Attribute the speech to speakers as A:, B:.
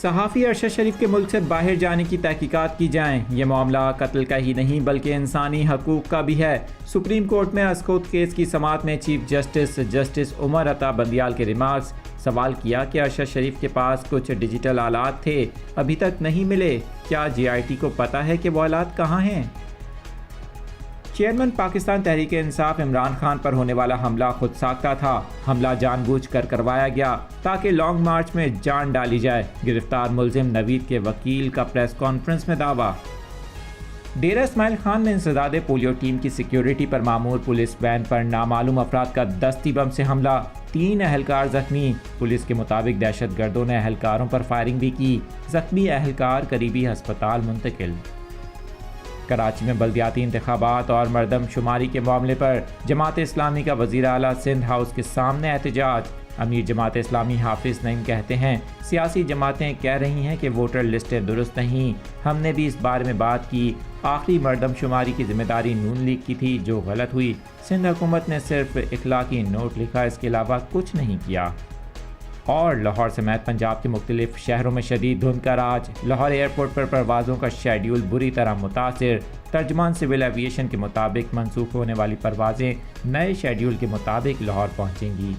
A: صحافی ارشد شریف کے ملک سے باہر جانے کی تحقیقات کی جائیں۔ یہ معاملہ قتل کا ہی نہیں بلکہ انسانی حقوق کا بھی ہے۔ سپریم کورٹ میں اسکوت کیس کی سماعت میں چیف جسٹس عمر عطا بندیال کے ریمارکس۔ سوال کیا کہ ارشد شریف کے پاس کچھ ڈیجیٹل آلات تھے، ابھی تک نہیں ملے، کیا JIT کو پتہ ہے کہ وہ آلات کہاں ہیں؟ چیئرمین پاکستان تحریک انصاف عمران خان پر ہونے والا حملہ خود ساختہ تھا۔ حملہ جان بوجھ کر کروایا گیا تاکہ لانگ مارچ میں جان ڈالی جائے۔ گرفتار ملزم نوید کے وکیل کا پریس کانفرنس میں دعویٰ۔ ڈیرہ اسماعیل خان میں انسداد پولیو ٹیم کی سیکیورٹی پر مامور پولیس وین پر نامعلوم افراد کا دستی بم سے حملہ، 3 اہلکار زخمی۔ پولیس کے مطابق دہشت گردوں نے اہلکاروں پر فائرنگ بھی کی، زخمی اہلکار قریبی ہسپتال منتقل۔ کراچی میں بلدیاتی انتخابات اور مردم شماری کے معاملے پر جماعت اسلامی کا وزیر اعلیٰ سندھ ہاؤس کے سامنے احتجاج۔ امیر جماعت اسلامی حافظ نعیم کہتے ہیں سیاسی جماعتیں کہہ رہی ہیں کہ ووٹر لسٹیں درست نہیں، ہم نے بھی اس بارے میں بات کی، آخری مردم شماری کی ذمہ داری نون لیگ کی تھی جو غلط ہوئی، سندھ حکومت نے صرف اخلاقی نوٹ لکھا، اس کے علاوہ کچھ نہیں کیا۔ اور لاہور سمیت پنجاب کے مختلف شہروں میں شدید دھند کا راج، لاہور ایئرپورٹ پر پروازوں کا شیڈیول بری طرح متاثر۔ ترجمان سول ایویشن کے مطابق منسوخ ہونے والی پروازیں نئے شیڈیول کے مطابق لاہور پہنچیں گی۔